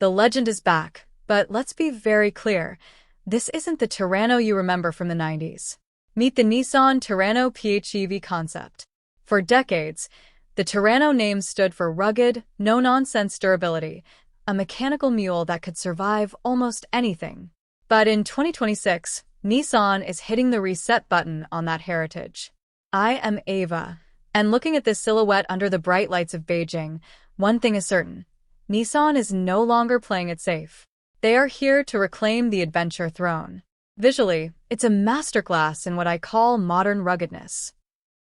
The legend is back, but let's be very clear. This isn't the Terrano you remember from the 90s. Meet the Nissan Terrano PHEV concept. For decades, the Terrano name stood for rugged, no-nonsense durability, a mechanical mule that could survive almost anything. But in 2026, Nissan is hitting the reset button on that heritage. I am Ava, and looking at this silhouette under the bright lights of Beijing, one thing is certain. Nissan is no longer playing it safe. They are here to reclaim the adventure throne. Visually, it's a masterclass in what I call modern ruggedness.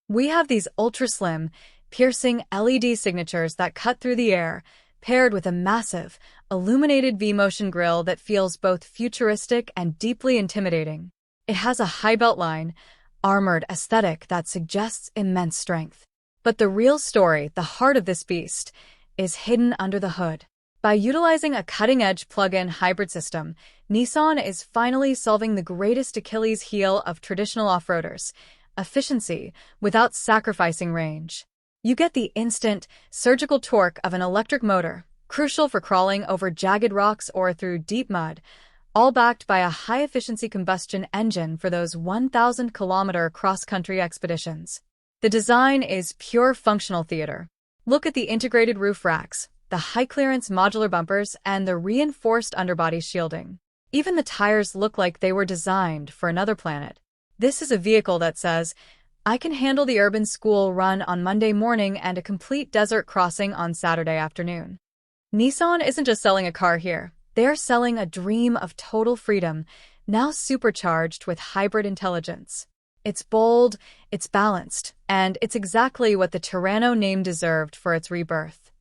We have these ultra-slim, piercing LED signatures that cut through the air, paired with a massive, illuminated V-motion grille that feels both futuristic and deeply intimidating. It has a high beltline, armored aesthetic that suggests immense strength. But the real story, the heart of this beast, is hidden under the hood. By utilizing a cutting-edge plug-in hybrid system, Nissan is finally solving the greatest Achilles heel of traditional off-roaders: efficiency without sacrificing range. You get the instant, surgical torque of an electric motor, crucial for crawling over jagged rocks or through deep mud, all backed by a high-efficiency combustion engine for those 1,000-kilometer cross-country expeditions. The design is pure functional theater. Look at the integrated roof racks, the high-clearance modular bumpers, and the reinforced underbody shielding. Even the tires look like they were designed for another planet. This is a vehicle that says, I can handle the urban school run on Monday morning and a complete desert crossing on Saturday afternoon. Nissan isn't just selling a car here. They are selling a dream of total freedom, now supercharged with hybrid intelligence. It's bold, it's balanced, and it's exactly what the Terrano name deserved for its rebirth.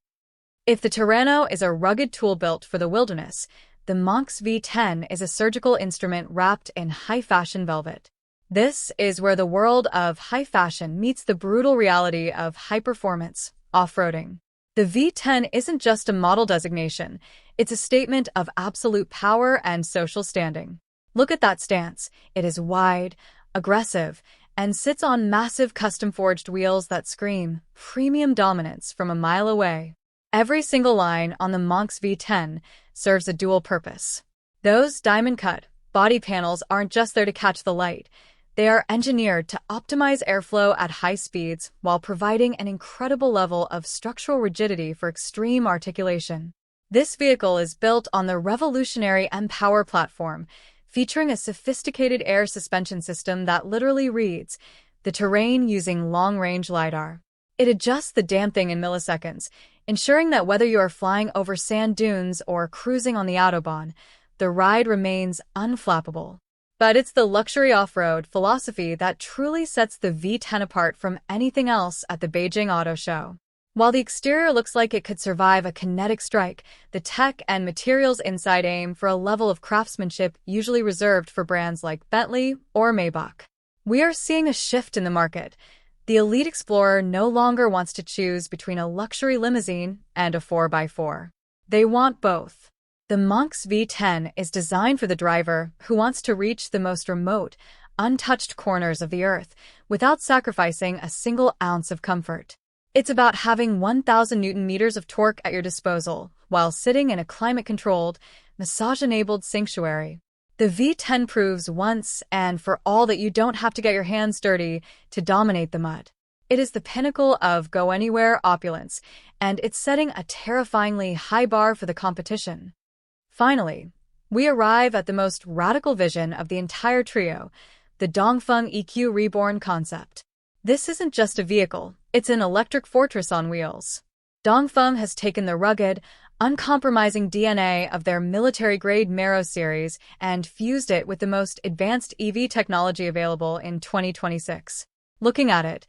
If the Terrano is a rugged tool built for the wilderness, the MONTX V10 is a surgical instrument wrapped in high-fashion velvet. This is where the world of high fashion meets the brutal reality of high-performance, off-roading. The V10 isn't just a model designation, it's a statement of absolute power and social standing. Look at that stance. It is wide, aggressive, and sits on massive custom-forged wheels that scream premium dominance from a mile away. Every single line on the MONTX V10 serves a dual purpose. Those diamond-cut body panels aren't just there to catch the light. They are engineered to optimize airflow at high speeds while providing an incredible level of structural rigidity for extreme articulation. This vehicle is built on the revolutionary M-Power platform, featuring a sophisticated air suspension system that literally reads the terrain using long-range LiDAR. It adjusts the damn thing in milliseconds, ensuring that whether you are flying over sand dunes or cruising on the Autobahn, the ride remains unflappable. But it's the luxury off-road philosophy that truly sets the V10 apart from anything else at the Beijing Auto Show. While the exterior looks like it could survive a kinetic strike, the tech and materials inside aim for a level of craftsmanship usually reserved for brands like Bentley or Maybach. We are seeing a shift in the market. The elite explorer no longer wants to choose between a luxury limousine and a 4x4. They want both. The MONTX V10 is designed for the driver who wants to reach the most remote, untouched corners of the earth without sacrificing a single ounce of comfort. It's about having 1,000 Newton-meters of torque at your disposal while sitting in a climate-controlled, massage-enabled sanctuary. The V10 proves once and for all that you don't have to get your hands dirty to dominate the mud. It is the pinnacle of go-anywhere opulence, and it's setting a terrifyingly high bar for the competition. Finally, we arrive at the most radical vision of the entire trio, the Dongfeng EQ Reborn concept. This isn't just a vehicle, it's an electric fortress on wheels. Dongfeng has taken the rugged, uncompromising DNA of their military-grade Mero series and fused it with the most advanced EV technology available in 2026. Looking at it,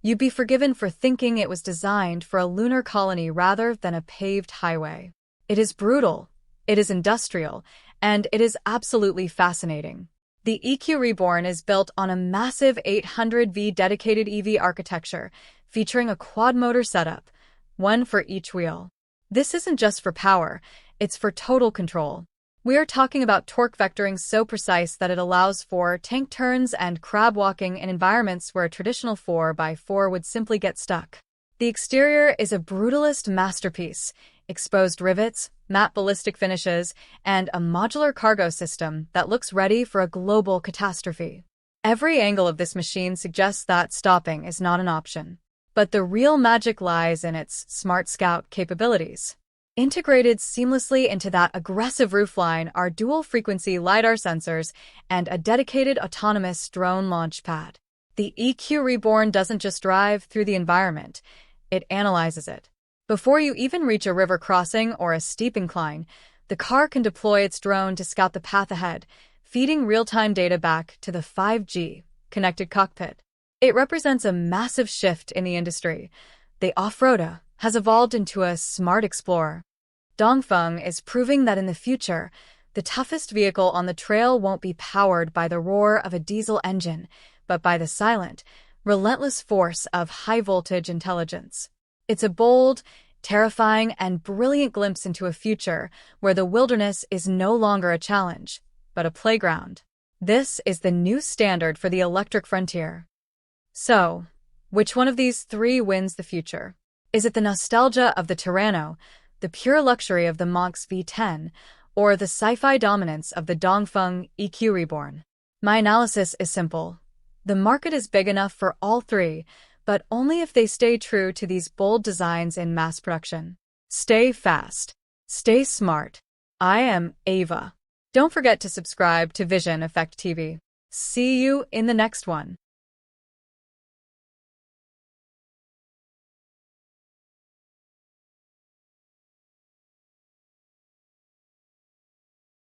you'd be forgiven for thinking it was designed for a lunar colony rather than a paved highway. It is brutal. It is industrial, and it is absolutely fascinating. The EQ Reborn is built on a massive 800V dedicated EV architecture, featuring a quad-motor setup, one for each wheel. This isn't just for power, it's for total control. We are talking about torque vectoring so precise that it allows for tank turns and crab walking in environments where a traditional 4x4 would simply get stuck. The exterior is a brutalist masterpiece: exposed rivets, matte ballistic finishes, and a modular cargo system that looks ready for a global catastrophe. Every angle of this machine suggests that stopping is not an option. But the real magic lies in its Smart Scout capabilities. Integrated seamlessly into that aggressive roofline are dual-frequency LiDAR sensors and a dedicated autonomous drone launch pad. The EQ Reborn doesn't just drive through the environment, it analyzes it. Before you even reach a river crossing or a steep incline, the car can deploy its drone to scout the path ahead, feeding real-time data back to the 5G connected cockpit. It represents a massive shift in the industry. The off-roader has evolved into a smart explorer. Dongfeng is proving that in the future, the toughest vehicle on the trail won't be powered by the roar of a diesel engine, but by the silent, relentless force of high-voltage intelligence. It's a bold, terrifying, and brilliant glimpse into a future where the wilderness is no longer a challenge, but a playground. This is the new standard for the electric frontier. So, which one of these three wins the future? Is it the nostalgia of the Terrano, the pure luxury of the MONTX V10, or the sci-fi dominance of the Dongfeng EQ Reborn? My analysis is simple. The market is big enough for all three, but only if they stay true to these bold designs in mass production. Stay fast. Stay smart. I am Ava. Don't forget to subscribe to Vision Effect TV. See you in the next one.